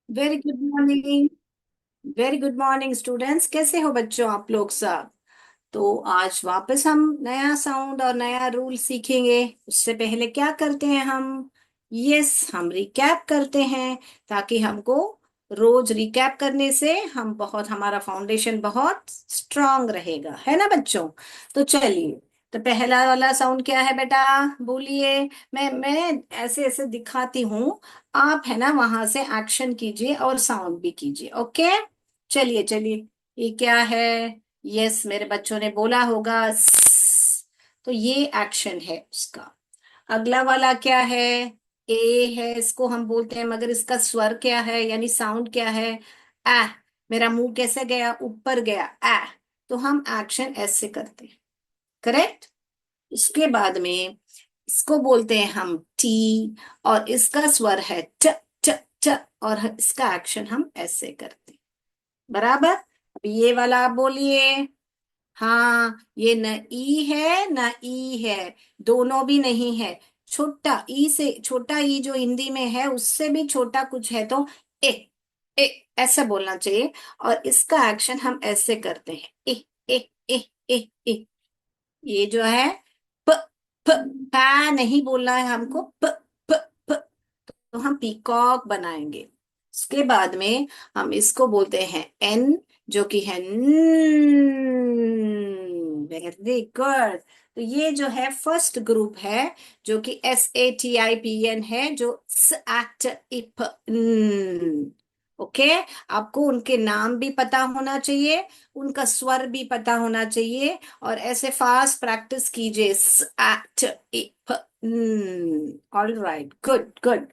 Very good morning. Very good morning students, कैसे हो बच्चों आप लोग सब। तो आज वापस हम नया साउंड और नया रूल सीखेंगे। उससे पहले क्या करते हैं हम? हम रिकैप करते हैं, ताकि हमको रोज रिकैप करने से हमारा फाउंडेशन बहुत स्ट्रांग रहेगा, है ना बच्चों। तो चलिए, तो पहला वाला साउंड क्या है बेटा? बोलिए। मैं ऐसे ऐसे दिखाती हूँ, आप है ना वहां से एक्शन कीजिए और साउंड भी कीजिए। ओके, चलिए चलिए। ये क्या है? यस, मेरे बच्चों ने बोला होगा तो ये एक्शन है उसका। अगला वाला क्या है? ए है, इसको हम बोलते हैं, मगर इसका स्वर क्या है, यानी साउंड क्या है? आ। मेरा मुंह कैसे गया? ऊपर गया, आ। तो हम एक्शन ऐसे करते हैं, करेक्ट। इसके बाद में इसको बोलते हैं हम टी, और इसका स्वर है ट ट ट, और इसका एक्शन हम ऐसे करते हैं, बराबर। अब ये वाला आप बोलिए। हाँ, ये न ई है न ई है, दोनों भी नहीं है। छोटा ई से, छोटा ई जो हिंदी में है उससे भी छोटा कुछ है तो ए। ए ऐसा बोलना चाहिए। और इसका एक्शन हम ऐसे करते हैं, ए ए ए ए ए। ये जो है प प, पा नहीं बोलना है हमको, प प प। तो हम पीकॉक बनाएंगे। उसके बाद में हम इसको बोलते हैं एन, जो कि है वेरी गुड। तो ये जो है फर्स्ट ग्रुप है, जो कि SATIPN है, जो स एट इप। ओके। आपको उनके नाम भी पता होना चाहिए, उनका स्वर भी पता होना चाहिए, और ऐसे फास्ट प्रैक्टिस कीजिए, स एट इप। All right, good good.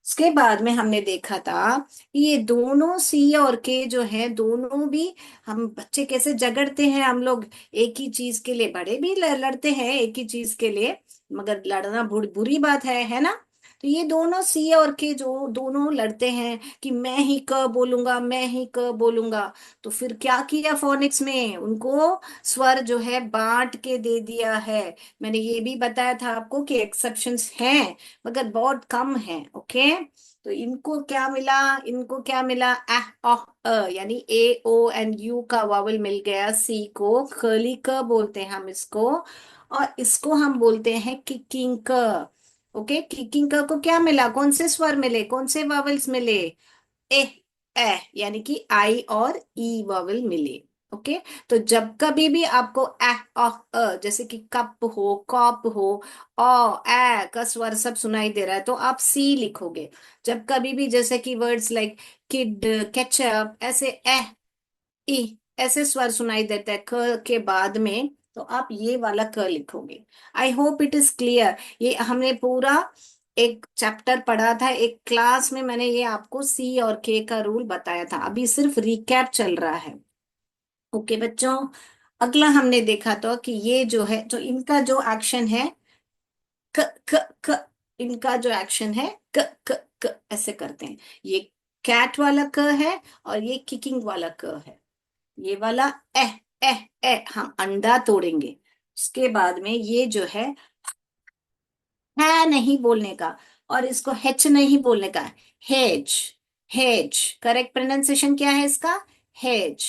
उसके बाद में हमने देखा था कि ये दोनों सी और के जो है, दोनों भी, हम बच्चे कैसे झगड़ते हैं हम लोग एक ही चीज के लिए। बड़े भी लड़ते हैं एक ही चीज के लिए, मगर लड़ना बुरी बात है ना। तो ये दोनों सी और के जो दोनों लड़ते हैं कि मैं ही क बोलूंगा, मैं ही क बोलूंगा। तो फिर क्या किया फोनिक्स में, उनको स्वर जो है बांट के दे दिया है। मैंने ये भी बताया था आपको कि एक्सेप्शंस हैं, मगर बहुत कम है। ओके। तो इनको क्या मिला? इनको क्या मिला? यानी AONU का वावल मिल गया सी को, खली क बोलते हैं हम इसको। और इसको हम बोलते हैं किकिंग क। ओके, किकिंग क को क्या मिला? कौन से स्वर मिले, कौन से वावल्स मिले? ए ए, यानी कि आई और ई वावल मिले। ओके। तो जब कभी भी आपको जैसे कि कप हो, कॉप हो, ए का स्वर सब सुनाई दे रहा है, तो आप सी लिखोगे। जब कभी भी जैसे कि वर्ड्स लाइक किड, केचप, ऐसे ई ऐसे स्वर सुनाई देता है क के बाद में, तो आप ये वाला क लिखोगे। I hope it is clear. ये हमने पूरा एक चैप्टर पढ़ा था, एक क्लास में मैंने ये आपको सी और के का रूल बताया था, अभी सिर्फ रिकैप चल रहा है। ओके बच्चों। अगला हमने देखा तो कि ये जो है, जो इनका जो एक्शन है क क क, इनका जो एक्शन है क क क, ऐसे करते हैं। ये कैट वाला क है, और ये किकिंग वाला क है। ये वाला एह एह एह, हम अंडा तोड़ेंगे। उसके बाद में ये जो है नहीं बोलने का, और इसको हेच नहीं बोलने का, हेज। हेज, करेक्ट प्रोनाउंसिएशन क्या है इसका? हेज।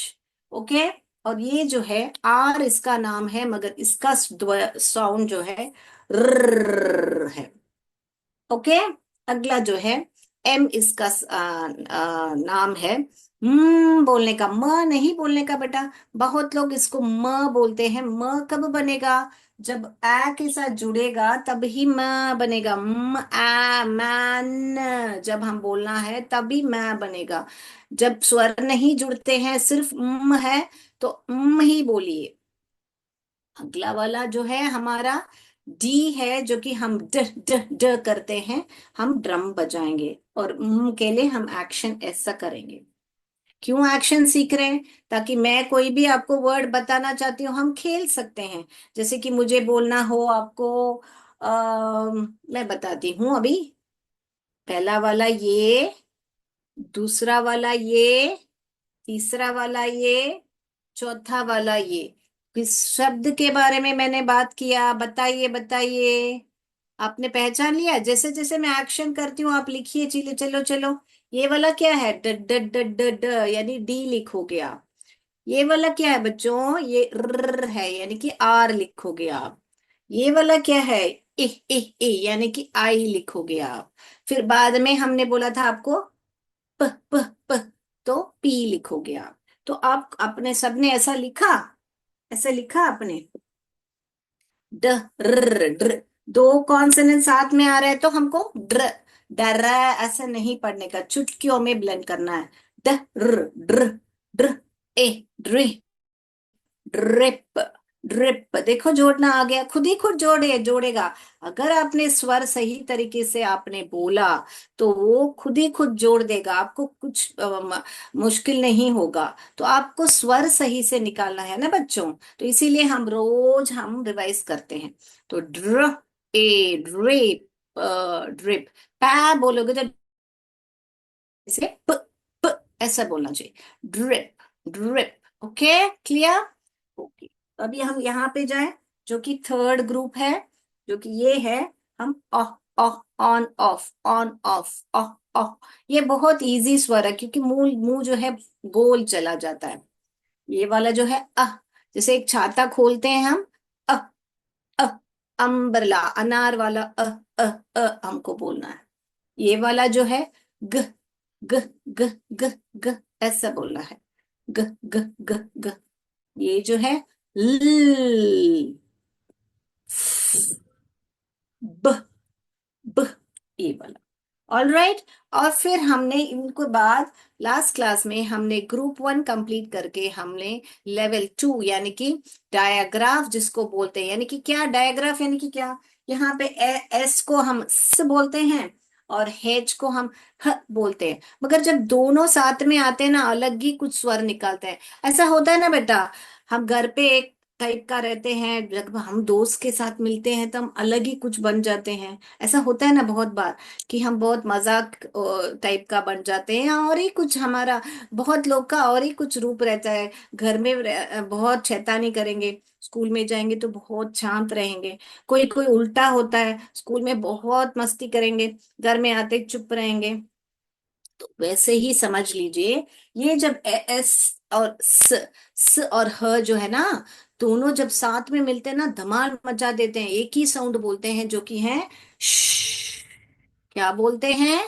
ओके। और ये जो है आर इसका नाम है, मगर इसका साउंड जो है र है। ओके। अगला जो है एम, इसका नाम है बोलने का, म नहीं बोलने का बेटा। बहुत लोग इसको म बोलते हैं। म कब बनेगा? जब आ के साथ जुड़ेगा तब ही म बनेगा। आ मैन, जब हम बोलना है तभी मैं बनेगा। जब स्वर नहीं जुड़ते हैं, सिर्फ है, तो ही बोलिए। अगला वाला जो है हमारा डी है, जो कि हम ड ड ड करते हैं। हम ड्रम बजाएंगे, और के लिए हम एक्शन ऐसा करेंगे। क्यों एक्शन सीख रहे हैं? ताकि मैं कोई भी आपको वर्ड बताना चाहती हूँ, हम खेल सकते हैं। जैसे कि मुझे बोलना हो आपको, मैं बताती हूँ अभी। पहला वाला ये, दूसरा वाला ये, तीसरा वाला ये, चौथा वाला ये। किस शब्द के बारे में मैंने बात किया? बताइए बताइए। आपने पहचान लिया? जैसे जैसे मैं एक्शन करती हूँ आप लिखिए, चलो चलो चलो। ये वाला क्या है, ड ड ड ड ड, यानी डी लिखोगे आप। ये वाला क्या है बच्चों, ये र है, यानी कि आर लिखोगे आप। ये वाला क्या है, इ यानी कि आई लिखोगे आप। फिर बाद में हमने बोला था आपको प प प, तो पी लिखोगे आप। तो आप अपने सबने ऐसा लिखा, ऐसा लिखा आपने, ड र ड्र, दो कॉन्सोनेंट साथ में आ रहे हैं तो हमको ड्र, डर ऐसा नहीं पढ़ने का, चुटकियों में ब्लेंड करना है। ड र ड्र, ड्र ए ड्रे, ड्रिप, ड्रिप, देखो जोड़ना आ गया, खुद ही खुद जोड़ेगा। अगर आपने स्वर सही तरीके से आपने बोला तो वो खुद ही खुद जोड़ देगा, आपको कुछ मुश्किल नहीं होगा। तो आपको स्वर सही से निकालना है ना बच्चों, तो इसीलिए हम रिवाइज करते हैं। तो ड्र ए ड्रिप, ड्रिप, पा बोलोगे तो इसे प, ऐसा बोलना चाहिए, drip, drip. Okay, clear. Okay, अभी हम यहाँ पे जाएं, जो कि थर्ड ग्रुप है, जो कि ये है, हम of, on off, on off, of of. ये बहुत इजी स्वर है, क्योंकि मुंह मुंह जो है गोल चला जाता है। ये वाला जो है जैसे एक छाता खोलते हैं हम, अ अ, अम्ब्रेला, अनार वाला अ हमको बोलना है। ये वाला जो है ग ग ग ग ग, ऐसा बोलना है, ग ग ग ग। ये जो है ल, ब ब, ये वाला। All right. और फिर हमने इनको बाद, लास्ट क्लास में हमने ग्रुप वन कंप्लीट करके हमने लेवल टू, यानी कि डायग्राफ जिसको बोलते हैं, यानी कि क्या डायग्राफ, यानी कि क्या, यहाँ पे एस को हम स बोलते हैं और हेच को हम ह बोलते हैं, मगर जब दोनों साथ में आते हैं ना, अलग ही कुछ स्वर निकालते हैं। ऐसा होता है ना बेटा, हम घर पे एक टाइप का रहते हैं, जब हम दोस्त के साथ मिलते हैं तो हम अलग ही कुछ बन जाते हैं। ऐसा होता है ना बहुत बार, कि हम बहुत मजाक टाइप का बन जाते हैं, और ही कुछ हमारा, बहुत लोग का और ही कुछ रूप रहता है। घर में बहुत शैतानी करेंगे, स्कूल में जाएंगे तो बहुत शांत रहेंगे। कोई कोई उल्टा होता है, स्कूल में बहुत मस्ती करेंगे, घर में आते ही चुप रहेंगे। तो वैसे ही समझ लीजिए, ये जब एस और स और ह जो है ना, दोनों जब साथ में मिलते हैं ना, धमाल मचा देते हैं, एक ही साउंड बोलते हैं, जो कि है श। क्या बोलते हैं,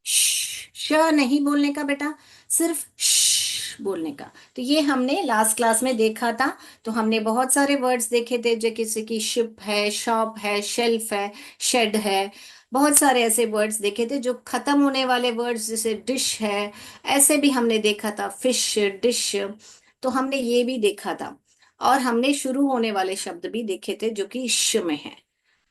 श नहीं बोलने का बेटा, सिर्फ श बोलने का। तो ये हमने लास्ट क्लास में देखा था। तो हमने बहुत सारे वर्ड्स देखे थे, जैसे कि शिप है, शॉप है, शेल्फ है, शेड है, बहुत सारे ऐसे वर्ड्स देखे थे। जो खत्म होने वाले वर्ड्स जैसे डिश है, ऐसे भी हमने देखा था, फिश डिश। तो हमने ये भी देखा था। और हमने शुरू होने वाले शब्द भी देखे थे, जो कि श में है।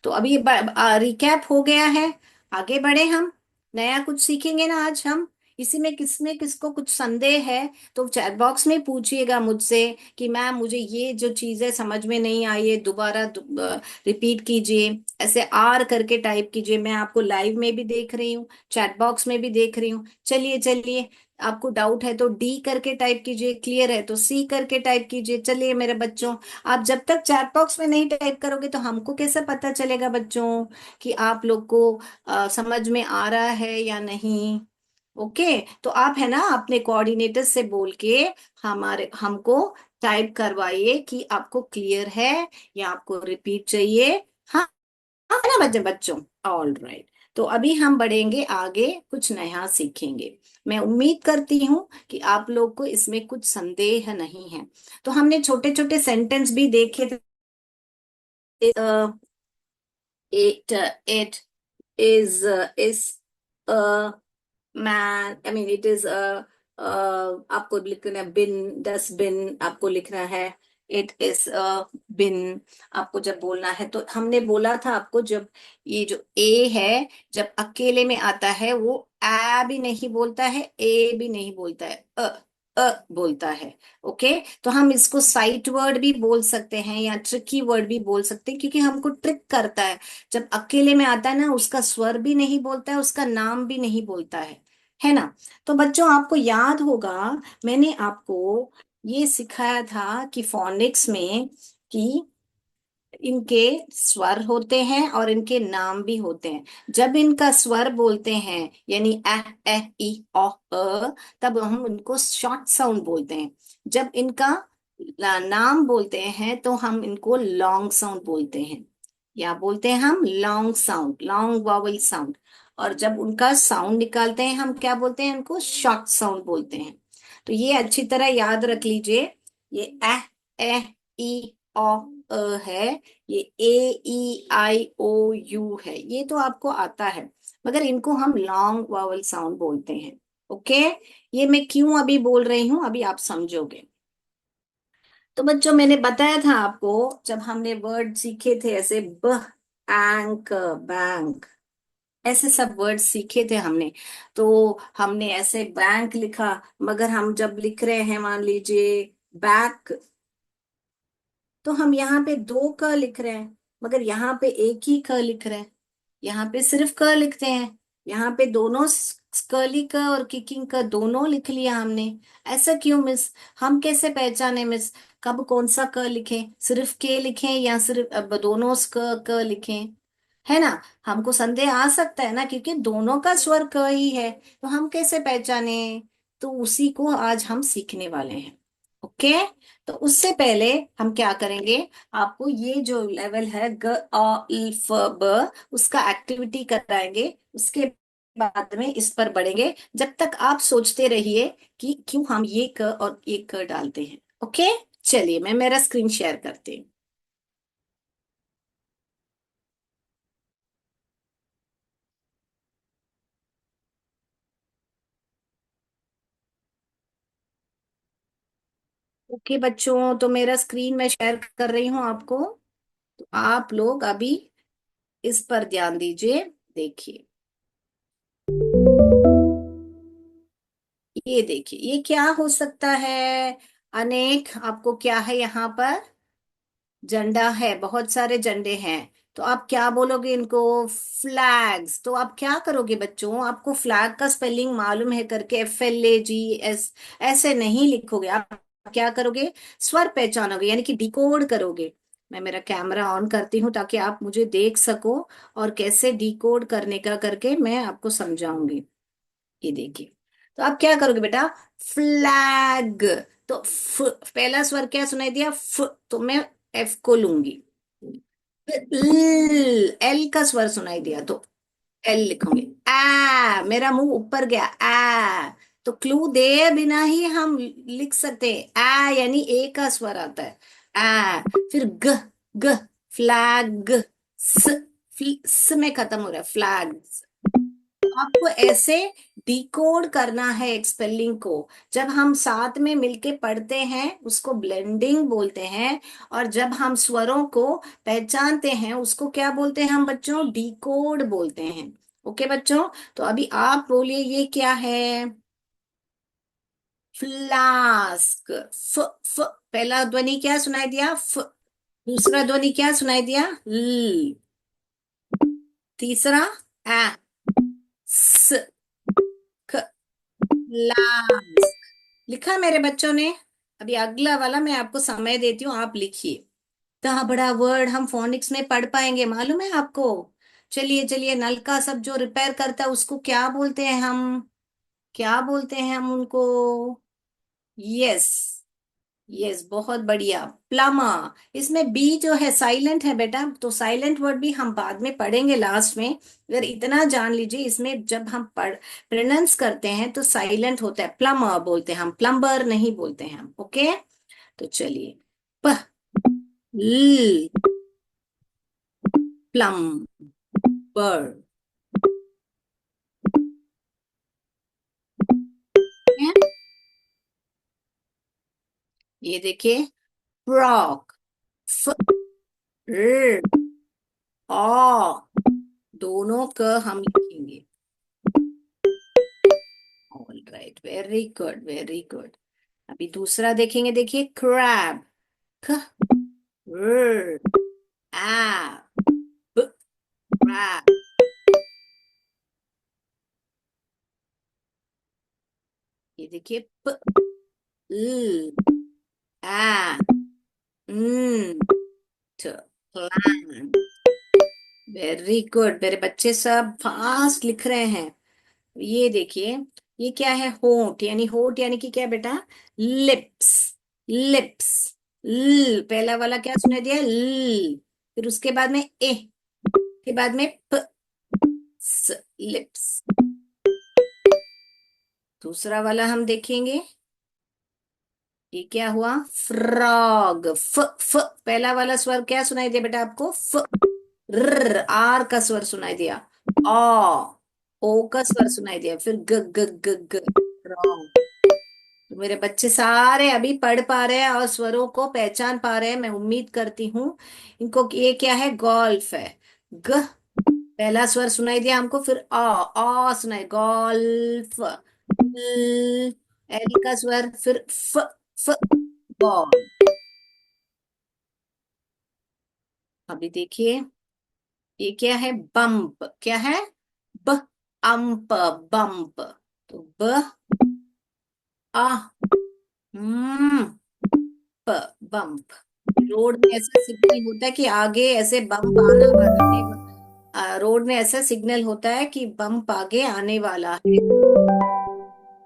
तो अभी रिकैप हो गया है, आगे बढ़े हम, नया कुछ सीखेंगे ना आज हम। इसी में किसमें किसको कुछ संदेह है तो चैट बॉक्स में पूछिएगा मुझसे, कि मैम मुझे ये जो चीज़ है समझ में नहीं आई है, दोबारा रिपीट कीजिए, ऐसे आर करके टाइप कीजिए। मैं आपको लाइव में भी देख रही हूँ, चैट बॉक्स में भी देख रही हूँ। चलिए चलिए, आपको डाउट है तो डी करके टाइप कीजिए, क्लियर है तो सी करके टाइप कीजिए। चलिए मेरे बच्चों, आप जब तक चैट बॉक्स में नहीं टाइप करोगे तो हमको कैसे पता चलेगा बच्चों, कि आप लोग को समझ में आ रहा है या नहीं। ओके, तो आप है ना अपने कोऑर्डिनेटर से बोल के हमारे हमको टाइप करवाइए कि आपको क्लियर है या आपको रिपीट चाहिए। हाँ, हाँ ना बच्चों। All right. तो अभी हम बढ़ेंगे आगे, कुछ नया सीखेंगे। मैं उम्मीद करती हूँ कि आप लोग को इसमें कुछ संदेह नहीं है। तो हमने छोटे छोटे सेंटेंस भी देखे थे। It is a man, I mean it is a, आपको लिखना है बिन, डस्टबिन आपको लिखना है। इट इज अ बिन, आपको जब बोलना है तो हमने बोला था आपको, जब ये जो ए है जब अकेले में आता है, वो आ भी नहीं बोलता है, ए भी नहीं बोलता है, बोलता है। ओके, तो हम इसको साइट वर्ड भी बोल सकते हैं या ट्रिकी वर्ड भी बोल सकते हैं, क्योंकि हमको ट्रिक करता है। जब अकेले में आता है ना, उसका स्वर भी नहीं बोलता है, उसका नाम भी नहीं बोलता है ना। तो बच्चों आपको याद होगा, मैंने आपको ये सिखाया था कि फोनिक्स में, कि इनके स्वर होते हैं और इनके नाम भी होते हैं। जब इनका स्वर बोलते हैं यानी ए ई ओ तब हम इनको शॉर्ट साउंड बोलते हैं। जब इनका नाम बोलते हैं तो हम इनको लॉन्ग साउंड बोलते हैं। या बोलते हैं हम long sound, long vowel sound. और जब उनका साउंड निकालते हैं हम क्या बोलते हैं, उनको शॉर्ट साउंड बोलते हैं। तो ये अच्छी तरह याद रख लीजिए। ये ए ई ओ है। ये ए ई आई ओ यू है। ये तो आपको आता है, मगर इनको हम लॉन्ग वावल साउंड बोलते हैं। ओके। ये मैं क्यों अभी बोल रही हूं, अभी आप समझोगे। तो बच्चों, मैंने बताया था आपको, जब हमने वर्ड सीखे थे ऐसे ब एंक बैंक, ऐसे सब वर्ड सीखे थे हमने। तो हमने ऐसे बैंक लिखा, मगर हम जब लिख रहे हैं मान लीजिए बैक, तो हम यहाँ पे दो क लिख रहे हैं, मगर यहाँ पे एक ही क लिख रहे हैं। यहाँ पे सिर्फ क लिखते हैं। यहाँ पे दोनों स्कर्ली क और किकिंग क दोनों लिख लिया हमने। ऐसा क्यों मिस? हम कैसे पहचाने मिस, कब कौन सा क लिखें, सिर्फ के लिखें या सिर्फ अब दोनों क लिखें? है ना। हमको संदेह आ सकता है ना, क्योंकि दोनों का स्वर क ही है, तो हम कैसे पहचाने? तो उसी को आज हम सीखने वाले हैं। ओके। तो उससे पहले हम क्या करेंगे, आपको ये जो लेवल है ग अ इल फ ब, उसका एक्टिविटी कराएंगे। उसके बाद में इस पर बढ़ेंगे, जब तक आप सोचते रहिए कि क्यों हम ये क और ये क डालते हैं। ओके। चलिए मैं मेरा स्क्रीन शेयर करती हूँ। ओके बच्चों, तो मेरा स्क्रीन मैं शेयर कर रही हूँ आपको। तो आप लोग अभी इस पर ध्यान दीजिए। देखिए, ये देखिए, ये क्या हो सकता है? अनेक, आपको क्या है यहाँ पर? झंडा है, बहुत सारे झंडे हैं। तो आप क्या बोलोगे इनको? फ्लैग्स। तो आप क्या करोगे बच्चों, आपको फ्लैग का स्पेलिंग मालूम है करके FLAGS ऐसे नहीं लिखोगे आप। क्या करोगे? स्वर पहचानोगे, यानी कि डिकोड करोगे। मैं मेरा कैमरा ऑन करती हूँ ताकि आप मुझे देख सको, और कैसे डिकोड करने का करके मैं आपको समझाऊंगी। ये देखिए। तो आप क्या करोगे बेटा? फ्लैग। तो पहला स्वर क्या सुनाई दिया? तो मैं F को लूंगी। एल का स्वर सुनाई दिया तो एल लिखूंगी। मेरा मुंह ऊपर गया। तो क्लू दे बिना ही हम लिख सकते हैं। यानी ए का स्वर आता है। फिर ग, ग, फ्लैग। स, स में खत्म हो रहा है, फ्लैग। आपको ऐसे डिकोड करना है एक स्पेलिंग को। जब हम साथ में मिलके पढ़ते हैं उसको ब्लेंडिंग बोलते हैं, और जब हम स्वरों को पहचानते हैं उसको क्या बोलते हैं हम बच्चों? डिकोड बोलते हैं। ओके बच्चों। तो अभी आप बोलिए, ये क्या है? फ्लास्क। फ, फ पहला ध्वनि क्या सुनाई दिया? फ। दूसरा ध्वनि क्या सुनाई दिया? ल। तीसरा आ, स, ख, लास्क। लिखा मेरे बच्चों ने? अभी अगला वाला मैं आपको समय देती हूँ, आप लिखिए। इतना बड़ा वर्ड हम फोनिक्स में पढ़ पाएंगे, मालूम है आपको? चलिए चलिए, नल का सब जो रिपेयर करता है उसको क्या बोलते हैं हम? क्या बोलते हैं हम उनको? यस। यस, बहुत बढ़िया, प्लमा। इसमें बी जो है साइलेंट है बेटा, तो साइलेंट वर्ड भी हम बाद में पढ़ेंगे लास्ट में। अगर इतना जान लीजिए, इसमें जब हम पढ़ प्रोनाउंस करते हैं तो साइलेंट होता है, प्लमा बोलते हैं हम, प्लम्बर नहीं बोलते हैं हम। ओके। तो चलिए, प, ल, प्लम, बर। ये देखिए, फ्रॉक। फ, र, ओ, दोनों क हम लिखेंगे। All right, very good very good. अभी दूसरा देखेंगे, देखिए, क्रैब। ख, र, आ, ब, क्रैब। ये देखिए, प, ल, आ, न, ट। प्लान। वेरी गुड, मेरे बच्चे सब फास्ट लिख रहे हैं। ये देखिए, ये क्या है? होंठ, यानी होंठ यानी कि क्या बेटा? लिप्स। लिप्स। ल, पहला वाला क्या सुनाई दिया? ल। फिर उसके बाद में ए, के बाद में प, स, लिप्स। दूसरा वाला हम देखेंगे, ये क्या हुआ? फ्रॉग। फ फ, पहला वाला स्वर क्या सुनाई दिया बेटा आपको? फ। र, आर का स्वर सुनाई दिया। ओ, ओ का स्वर सुनाई दिया। फिर ग ग ग ग, फ्रॉग। तो मेरे बच्चे सारे अभी पढ़ पा रहे हैं और स्वरों को पहचान पा रहे हैं, मैं उम्मीद करती हूँ। इनको ये क्या है? गोल्फ है। ग, पहला स्वर सुनाई दिया हमको। फिर आ सुनाई, गोल्फ। ल, एल का स्वर। फिर फ, फ, बॉल। अभी देखिए, ये क्या है? बम्प। क्या है? ब, अम्प, बम्प। तो ब, आ, हम्म, प, बम्प। रोड में ऐसा सिग्नल होता है कि आगे ऐसे बम्प रोड में ऐसा सिग्नल होता है कि बम्प आगे आने वाला है।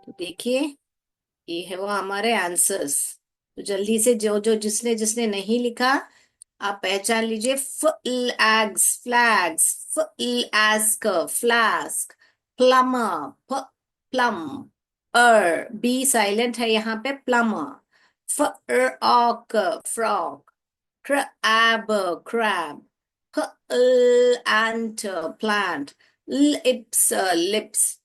तो देखिए, ये है वो हमारे आंसर्स। तो जल्दी से जो जो जिसने जिसने नहीं लिखा, आप पहचान लीजिए। Eggs, flags. Ask, flask. Plumber, plum. B silent है यहाँ पे, plumber. Frock, frock. crab, crab. Ant, plant. Lips, lips.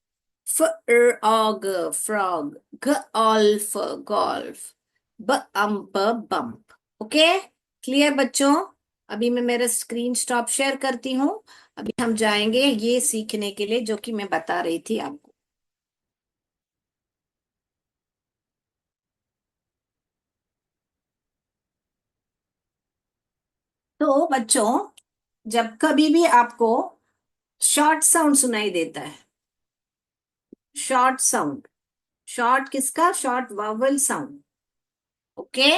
Frog, frog. Golf, golf. Bump, bump. Okay, clear बच्चों? अभी मैं मेरा स्क्रीन स्टॉप शेयर करती हूँ। अभी हम जाएंगे ये सीखने के लिए जो कि मैं बता रही थी आपको। तो बच्चों, जब कभी भी आपको शॉर्ट साउंड सुनाई देता है, शॉर्ट साउंड, शॉर्ट किसका? Short vowel sound. ओके,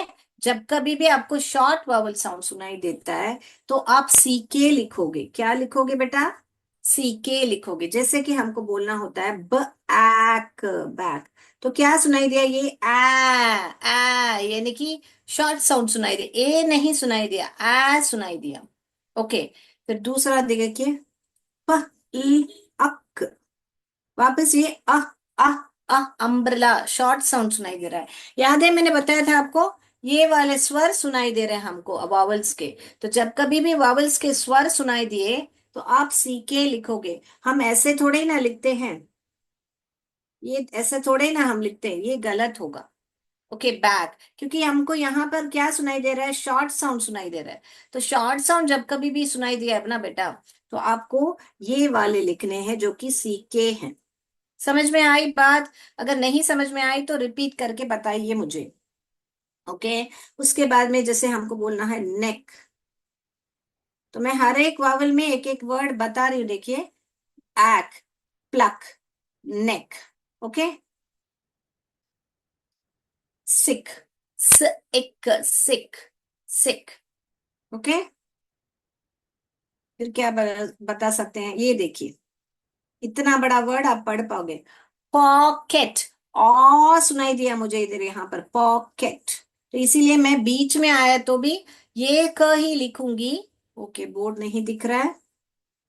जब कभी भी आपको शॉर्ट वावल साउंड सुनाई देता है, तो आप सीके लिखोगे। क्या लिखोगे बेटा? सीके लिखोगे। जैसे कि हमको बोलना होता है ब, ऐक, बैक। तो क्या सुनाई दिया? ये यानी कि शॉर्ट साउंड सुनाई दिया। ए नहीं सुनाई दिया, सुनाई दिया। ओके, फिर दूसरा देखिए, प, ई, अक। वापस ये अम्ब्रेला, शॉर्ट साउंड सुनाई दे रहा है। याद है मैंने बताया था आपको, ये वाले स्वर सुनाई दे रहे हैं हमको वावल्स के। तो जब कभी भी वावल्स के स्वर सुनाई दिए, तो आप सीके लिखोगे। हम ऐसे थोड़े ही ना लिखते हैं, ये ऐसे थोड़े ही ना हम लिखते हैं, ये गलत होगा। ओके, बैक, क्योंकि हमको यहाँ पर क्या सुनाई दे रहा है? शॉर्ट साउंड सुनाई दे रहा है। तो शॉर्ट साउंड जब कभी भी सुनाई दिया है ना बेटा, तो आपको ये वाले लिखने हैं जो कि सीके हैं। समझ में आई बात? अगर नहीं समझ में आई तो रिपीट करके बताइए मुझे। ओके, उसके बाद में जैसे हमको बोलना है नेक, तो मैं हर एक वावल में एक एक वर्ड बता रही हूँ। देखिए, एक्, प्लक, नेक। ओके, सिक, स, इक, सिक, सिक। ओके, फिर क्या बता सकते हैं? ये देखिए, इतना बड़ा वर्ड आप पढ़ पाओगे। पॉकेट, सुनाई दिया मुझे इधर यहाँ पर, पॉकेट। तो इसीलिए मैं बीच में आया तो भी ये क ही लिखूंगी। ओके, बोर्ड नहीं दिख रहा है,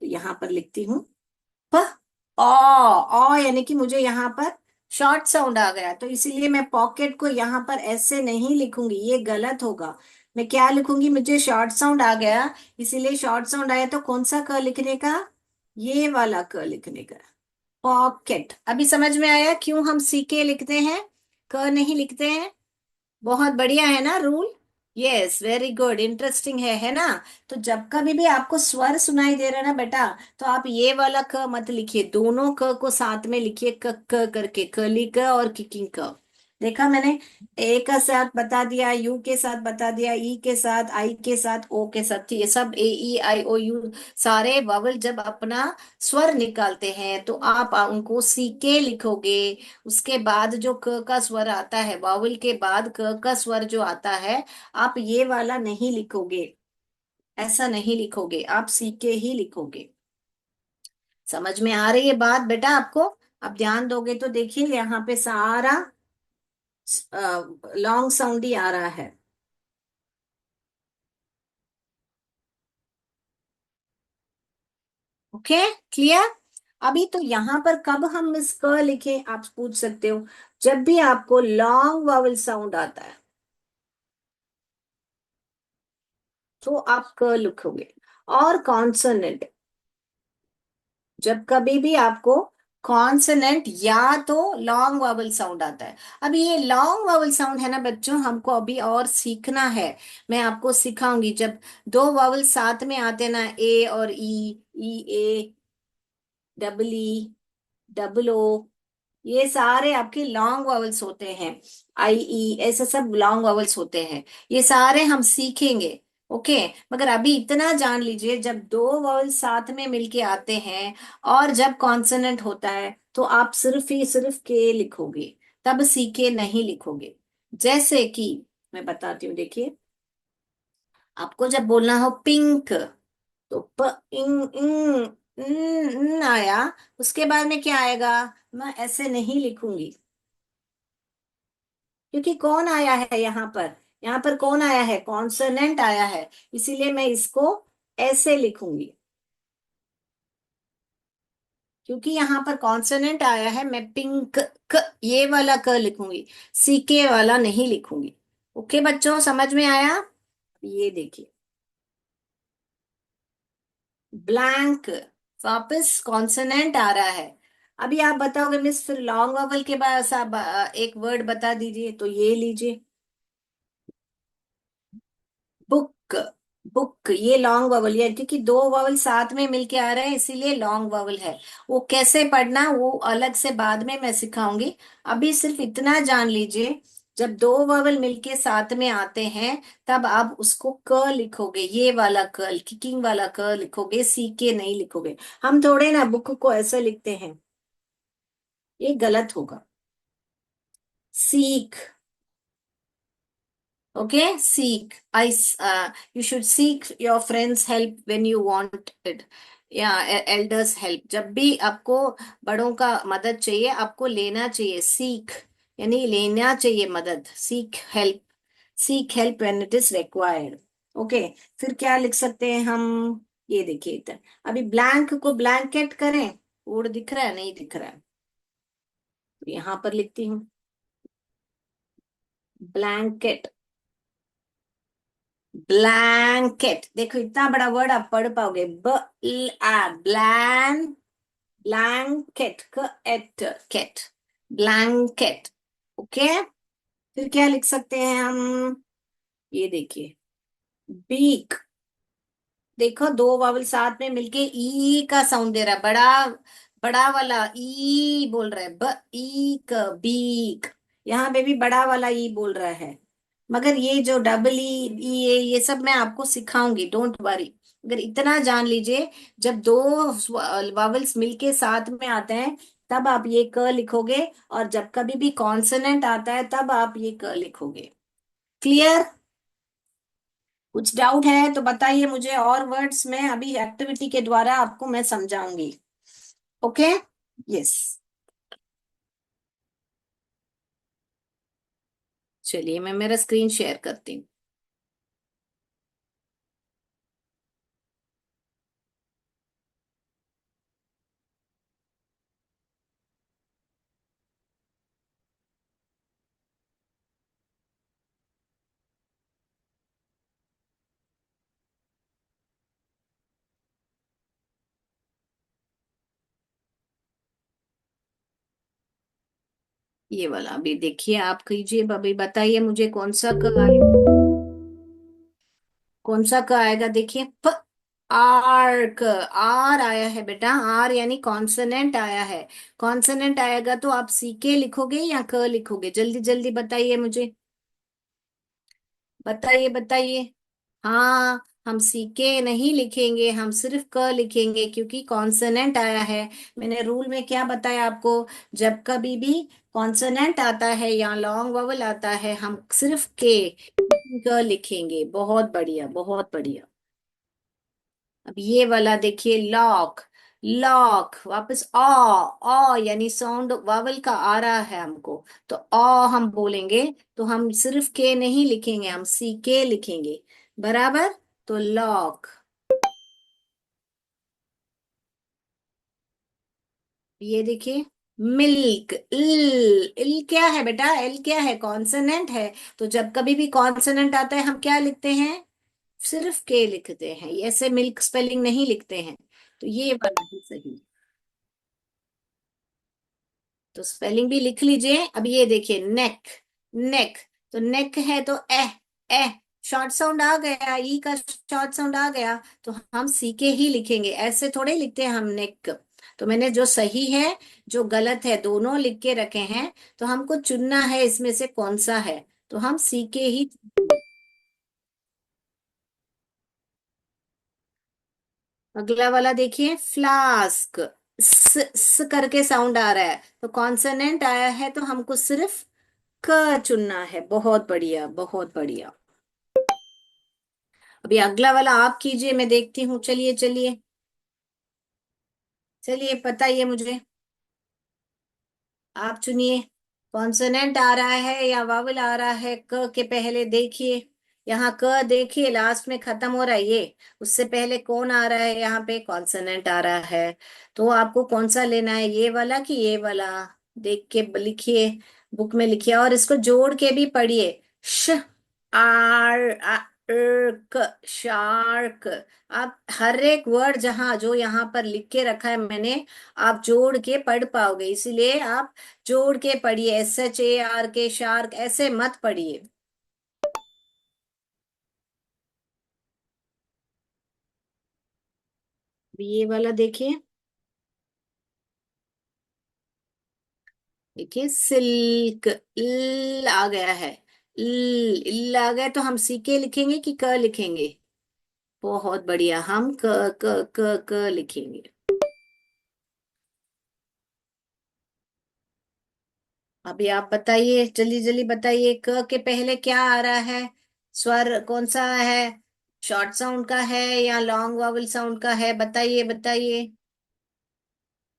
तो यहाँ पर लिखती हूँ प, यानी कि मुझे यहाँ पर शॉर्ट साउंड आ गया, तो इसीलिए मैं पॉकेट को यहाँ पर ऐसे नहीं लिखूंगी, ये गलत होगा। मैं क्या लिखूंगी? मुझे शॉर्ट साउंड आ गया, इसीलिए शॉर्ट साउंड आया तो कौन सा क लिखने का? ये वाला क लिखने का। पॉकेट। अभी समझ में आया क्यों हम सीके लिखते हैं, क नहीं लिखते हैं? बहुत बढ़िया है ना rule? Yes, very good, interesting है ना? तो जब कभी भी आपको स्वर सुनाई दे रहा है ना बेटा, तो आप ये वाला क मत लिखिए, दोनों क को साथ में लिखिए, क करके, कली क और किकिंग क। देखा मैंने? ए का साथ बता दिया, यू के साथ बता दिया, ई के साथ, आई के साथ, ओ के साथ, ये सब ए, ई, आई, ओ, यू सारे वावल जब अपना स्वर निकालते हैं तो आप उनको सीके लिखोगे। उसके बाद जो क का स्वर आता है, वावल के बाद क का स्वर जो आता है, आप ये वाला नहीं लिखोगे, ऐसा नहीं लिखोगे, आप सी के ही लिखोगे। समझ में आ रही है बात बेटा आपको? अब ध्यान दोगे तो देखिए यहाँ पे सारा लॉन्ग साउंड ही आ रहा है। Okay, clear? अभी तो यहाँ पर कब हम मिस क लिखे आप पूछ सकते हो, जब भी आपको लॉन्ग वावल साउंड आता है तो आप क लिखोगे। और कॉन्सोनेंट, जब कभी भी आपको कॉन्सोनेंट या तो लॉन्ग वावल साउंड आता है। अभी ये लॉन्ग वावल साउंड है ना बच्चों, हमको अभी और सीखना है। मैं आपको सिखाऊंगी, जब दो वावल साथ में आते हैं ना, ए और ई ए, डबल ई, डबल ओ, ये सारे आपके लॉन्ग वावल्स होते हैं। आई ई, ऐसे सब लॉन्ग वावल्स होते हैं। ये सारे हम सीखेंगे। ओके, मगर अभी इतना जान लीजिए, जब दो वावल साथ में मिलके आते हैं और जब कॉन्सोनेंट होता है तो आप सिर्फ ही सिर्फ के लिखोगे, तब सीखे नहीं लिखोगे। जैसे कि मैं बताती हूँ, देखिए, आपको जब बोलना हो पिंक, तो प इंग इंग आया, उसके बाद में क्या आएगा? मैं ऐसे नहीं लिखूंगी, क्योंकि कौन आया है यहाँ पर? यहाँ पर कौन आया है? कॉन्सोनेंट आया है, इसीलिए मैं इसको ऐसे लिखूंगी। क्योंकि यहाँ पर कॉन्सोनेंट आया है, मैं पिंक क ये वाला क लिखूंगी, सीके वाला नहीं लिखूंगी। ओके बच्चों, समझ में आया? ये देखिए, ब्लैंक, वापस कॉन्सोनेंट आ रहा है। अभी आप बताओगे मिस फिर लॉन्ग वॉवल के बाद सब एक वर्ड बता दीजिए, तो ये लीजिए, बुक। बुक ये लॉन्ग वॉवल है, क्योंकि दो वॉवल साथ में मिलके आ रहे हैं इसीलिए लॉन्ग वॉवल है। वो कैसे पढ़ना वो अलग से बाद में मैं सिखाऊंगी। अभी सिर्फ इतना जान लीजिए, जब दो वॉवल मिलके साथ में आते हैं तब आप उसको क लिखोगे, ये वाला क, किकिंग वाला क लिखोगे, सी के नहीं लिखोगे। हम थोड़े ना बुक को ऐसे लिखते हैं, ये गलत होगा। सीख, okay, seek. You should seek your friends help when you want it, या elders help। जब भी आपको बड़ों का मदद चाहिए, आपको लेना चाहिए सीख, यानी लेना चाहिए मदद, सीख help, seek help when it is required. Okay, फिर क्या लिख सकते हैं हम? ये देखिए इधर, अभी ब्लैंक को ब्लैंकेट करें, वर्ड दिख रहा है? नहीं दिख रहा है, तो यहाँ पर लिखती हूँ ब्लैंकेट। ब्लैंकेट, देखो इतना बड़ा वर्ड आप पढ़ पाओगे, ब्लैन, ब्लैंकेट क एट, केट, ब्लैंकेट। ओके, फिर क्या लिख सकते हैं हम? ये देखिए, बीक, देखो दो वावल साथ में मिलके ई का साउंड दे रहा है, बड़ा बड़ा वाला ई बोल रहा है, ब ई क, बीक। यहाँ पे भी बड़ा वाला ई बोल रहा है, मगर ये जो डबल ई, ये सब मैं आपको सिखाऊंगी, डोंट वरी। अगर इतना जान लीजिए, जब दो वावल्स मिलके साथ में आते हैं तब आप ये क लिखोगे, और जब कभी भी कॉन्सोनेंट आता है तब आप ये क लिखोगे। क्लियर? कुछ डाउट है तो बताइए मुझे, और वर्ड्स में अभी एक्टिविटी के द्वारा आपको मैं समझाऊंगी। ओके, यस, चलिए मैं मेरा स्क्रीन शेयर करती हूँ। ये वाला अभी देखिए, आप कीजिए, अभी बताइए मुझे कौन सा क आएगा, कौन सा क आएगा? देखिए, प, आर्क, आर आया है बेटा, आर यानी कॉन्सोनेंट आया है। कॉन्सोनेंट आएगा तो आप सी के लिखोगे या क लिखोगे? जल्दी जल्दी बताइए मुझे, बताइए बताइए। हाँ, हम सीके नहीं लिखेंगे, हम सिर्फ क लिखेंगे, क्योंकि कॉन्सोनेंट आया है। मैंने रूल में क्या बताया आपको? जब कभी भी कॉन्सोनेंट आता है या लॉन्ग वॉवल आता है, हम सिर्फ के क लिखेंगे। बहुत बढ़िया, बहुत बढ़िया। अब ये वाला देखिए, लॉक। लॉक, वापस अ यानी साउंड वावल का आ रहा है हमको, तो हम बोलेंगे, तो हम सिर्फ के नहीं लिखेंगे, हम सी के लिखेंगे, बराबर। तो लॉक। ये देखिए, मिल्क। इल इल क्या है बेटा? एल क्या है? कॉन्सोनेंट है। तो जब कभी भी कॉन्सोनेंट आता है हम क्या लिखते हैं? सिर्फ के लिखते हैं, ऐसे मिल्क स्पेलिंग नहीं लिखते हैं। तो ये वाला ही सही। तो स्पेलिंग भी लिख लीजिए। अब ये देखिए, नेक। नेक। तो नेक है तो ए शॉर्ट साउंड आ गया, ई का शॉर्ट साउंड आ गया, तो हम सी के ही लिखेंगे, ऐसे थोड़े लिखते हैं हम नेक। तो मैंने जो सही है, जो गलत है, दोनों लिख के रखे हैं। तो हमको चुनना है इसमें से कौन सा है। तो हम सी के ही। अगला वाला देखिए, फ्लास्क। स करके साउंड आ रहा है, तो कॉन्सोनेंट आया है, तो हमको सिर्फ क चुनना है। बहुत बढ़िया, बहुत बढ़िया। अभी अगला वाला आप कीजिए, मैं देखती हूँ। चलिए चलिए। चलिए बताइए मुझे। आप चुनिए। कॉन्सोनेंट आ रहा है या वावल आ रहा है? क के पहले देखिए, यहाँ क देखिए, लास्ट में खत्म हो रहा है ये। उससे पहले कौन आ रहा है? यहाँ पे कॉन्सोनेंट आ रहा है। तो आपको कौन सा लेना है, ये वाला कि ये वाला? देख के लिखिए, बुक में लिखिए, और इसको जोड़ के भी पढ़िए। श आर क, शार्क। आप हर एक वर्ड जहां जो यहाँ पर लिख के रखा है मैंने, आप जोड़ के पढ़ पाओगे, इसीलिए आप जोड़ के पढ़िए। SHAR के, शार्क ऐसे मत पढ़िए। ये वाला देखिए। देखिए, सिल्क। ल आ गया है। ल आ गया, तो हम सीके लिखेंगे कि क लिखेंगे? बहुत बढ़िया, हम क क क क लिखेंगे। अभी आप बताइए, जल्दी जल्दी बताइए, क के पहले क्या आ रहा है? स्वर कौन सा है? शॉर्ट साउंड का है या लॉन्ग वावल साउंड का है? बताइए बताइए।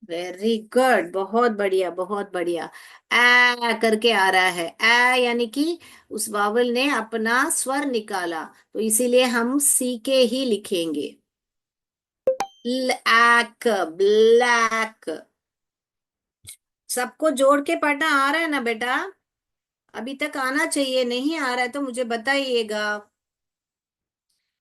वेरी गुड, बहुत बढ़िया, बहुत बढ़िया। ए करके आ रहा है। ए यानी कि उस वावल ने अपना स्वर निकाला, तो इसीलिए हम सी के ही लिखेंगे। ब्लैक। ब्लैक। सबको जोड़ के पढ़ना आ रहा है ना बेटा? अभी तक आना चाहिए, नहीं आ रहा है तो मुझे बताइएगा।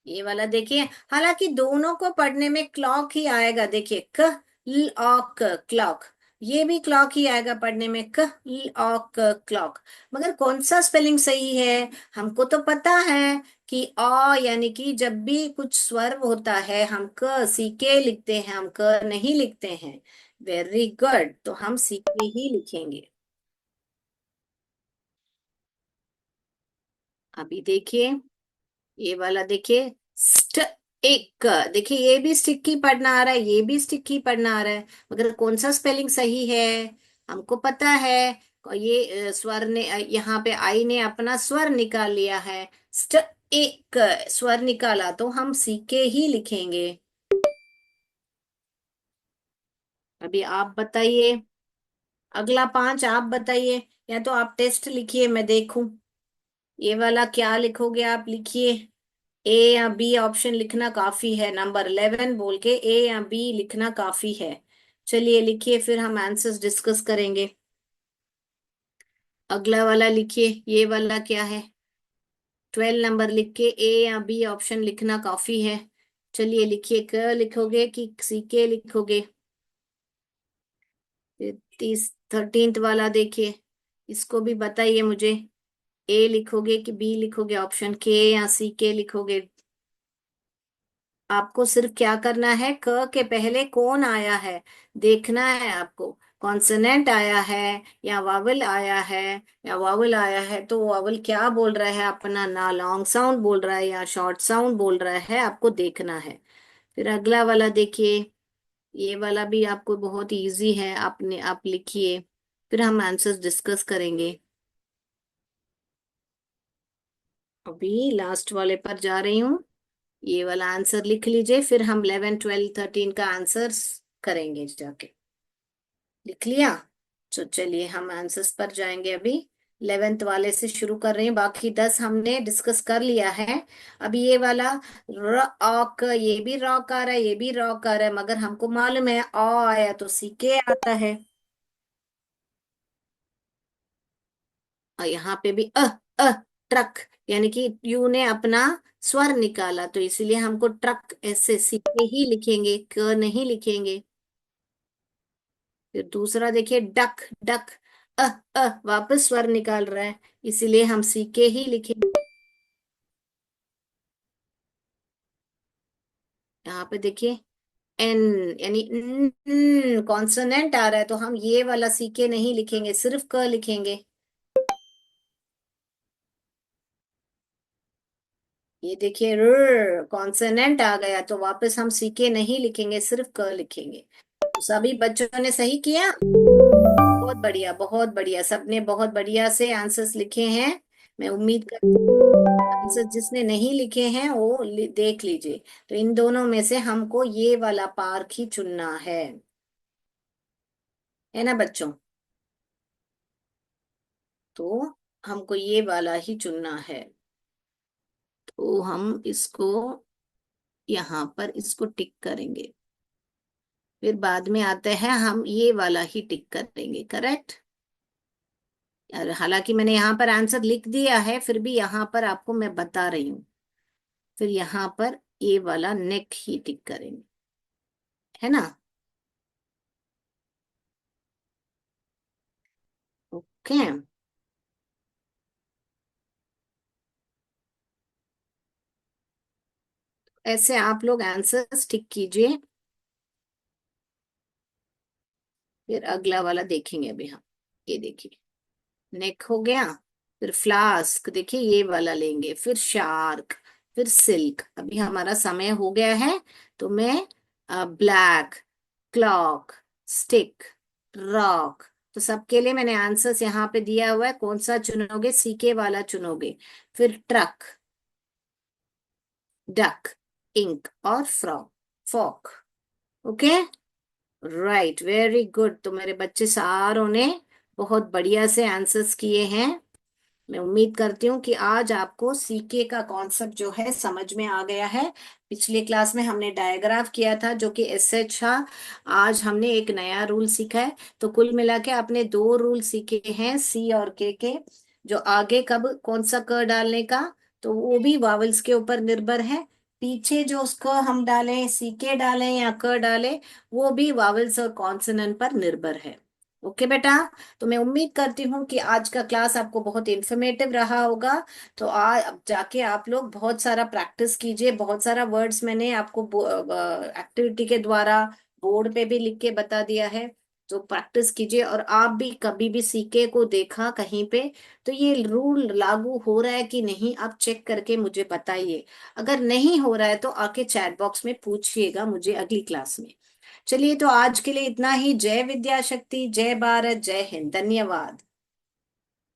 ये वाला देखिए, हालांकि दोनों को पढ़ने में क्लॉक ही आएगा। देखिए, क ल ऑक, क्लॉक। ये भी क्लॉक ही आएगा पढ़ने में, क ल ऑक, क्लॉक। मगर कौन सा स्पेलिंग सही है? हमको तो पता है कि यानी कि जब भी कुछ स्वर होता है हम क सी के लिखते हैं, हम क नहीं लिखते हैं। वेरी गुड, तो हम सी के ही लिखेंगे। अभी देखिए, ये वाला देखिए, स्ट एक। देखिए, ये भी स्टिक ही पढ़ना आ रहा है, ये भी स्टिक ही पढ़ना आ रहा है, मगर कौन सा स्पेलिंग सही है? हमको पता है। और ये स्वर ने यहाँ पे आई ने अपना स्वर निकाल लिया है। स्ट एक स्वर निकाला, तो हम सीके ही लिखेंगे। अभी आप बताइए। अगला पांच आप बताइए, या तो आप टेस्ट लिखिए, मैं देखूं। ये वाला क्या लिखोगे आप? लिखिए। ए या बी ऑप्शन लिखना काफी है, नंबर 11 बोल के ए या बी लिखना काफी है। चलिए लिखिए, फिर हम आंसर्स डिस्कस करेंगे। अगला वाला लिखिए, ये वाला क्या है? 12 नंबर लिख के ए या बी ऑप्शन लिखना काफी है। चलिए लिखिए, क लिखोगे कि सी के लिखोगे? फिर 13th वाला देखिए, इसको भी बताइए मुझे। ए लिखोगे कि बी लिखोगे? ऑप्शन के या सी के लिखोगे? आपको सिर्फ क्या करना है, क के पहले कौन आया है देखना है आपको। कॉन्सोनेंट आया है या वावल आया है? या वावल आया है तो वावल क्या बोल रहा है अपना, ना लॉन्ग साउंड बोल रहा है या शॉर्ट साउंड बोल रहा है, आपको देखना है। फिर अगला वाला देखिए, ये वाला भी आपको बहुत इजी है, आपने आप लिखिए, फिर हम आंसर्स डिस्कस करेंगे। अभी लास्ट वाले पर जा रही हूँ। ये वाला आंसर लिख लीजिए, फिर हम 11, 12, 13 का आंसर करेंगे जाके। लिख लिया? तो चलिए हम आंसर्स पर जाएंगे अभी। 11th वाले से शुरू कर रहे हैं, बाकी 10 हमने डिस्कस कर लिया है। अभी ये वाला रॉक, ये भी रॉक आ रहा है, ये भी रॉक आ रहा है, मगर हमको मालूम है अ आया तो सीके आता है। और यहाँ पे भी अ ट्रक, यानी कि यू ने अपना स्वर निकाला, तो इसीलिए हमको ट्रक ऐसे सीके ही लिखेंगे, क नहीं लिखेंगे। फिर दूसरा देखिए डक, डक अ वापस स्वर निकाल रहा है, इसीलिए हम सीके ही लिखेंगे। यहाँ पे देखिए एन, यानी कॉन्सोनेंट आ रहा है, तो हम ये वाला सीके नहीं लिखेंगे, सिर्फ क लिखेंगे। ये देखिए र कॉन्सोनेंट आ गया, तो वापस हम सीके नहीं लिखेंगे, सिर्फ क लिखेंगे। तो सभी बच्चों ने सही किया। बहुत बढ़िया, बहुत बढ़िया, सबने बहुत बढ़िया से आंसर्स लिखे हैं। मैं उम्मीद करती हूँ आंसर जिसने नहीं लिखे हैं वो देख लीजिए। तो इन दोनों में से हमको ये वाला पार्क ही चुनना है ना बच्चों? तो हमको ये वाला ही चुनना है। तो हम इसको यहाँ पर इसको टिक करेंगे, फिर बाद में आते हैं हम ये वाला ही टिक करेंगे, करेक्ट। और हालांकि मैंने यहाँ पर आंसर लिख दिया है, फिर भी यहाँ पर आपको मैं बता रही हूँ। फिर यहाँ पर ये वाला नेक ही टिक करेंगे, है ना? ओके। ऐसे आप लोग आंसर्स टिक कीजिए, फिर अगला वाला देखेंगे अभी हम। ये देखिए नेक हो गया। फिर फ्लास्क, देखिए ये वाला लेंगे, फिर शार्क, फिर सिल्क। अभी हमारा समय हो गया है, तो मैं ब्लैक, क्लॉक, स्टिक, रॉक, तो सबके लिए मैंने आंसर्स यहाँ पे दिया हुआ है। कौन सा चुनोगे? सीके वाला चुनोगे। फिर ट्रक, डक, इंक और frock, frock. Okay, right, very good. तो मेरे बच्चे सारों ने बहुत बढ़िया से आंसर्स किए हैं। मैं उम्मीद करती हूँ कि आज आपको सीके का कॉन्सेप्ट जो है समझ में आ गया है। पिछले क्लास में हमने डायग्राफ किया था जो कि एसएच था। आज हमने एक नया रूल सीखा है। तो कुल मिला के आपने दो रूल सीखे हैं, सी और के जो आगे कब कौन सा क डालने का, तो वो भी वावल्स के ऊपर निर्भर है। पीछे जो उसको हम डालें, सीके डालें या क डालें, वो भी वावल्स और कॉन्सोनेंट पर निर्भर है। ओके बेटा। तो मैं उम्मीद करती हूँ कि आज का क्लास आपको बहुत इंफॉर्मेटिव रहा होगा। तो अब जाके आप लोग बहुत सारा प्रैक्टिस कीजिए। बहुत सारा वर्ड्स मैंने आपको एक्टिविटी के द्वारा बोर्ड पे भी लिख के बता दिया है। तो प्रैक्टिस कीजिए, और आप भी कभी भी सीके को देखा कहीं पे, तो ये रूल लागू हो रहा है कि नहीं, आप चेक करके मुझे बताइए। अगर नहीं हो रहा है तो आके चैट बॉक्स में पूछिएगा मुझे अगली क्लास में। चलिए, तो आज के लिए इतना ही। जय विद्या शक्ति, जय भारत, जय हिंद, धन्यवाद।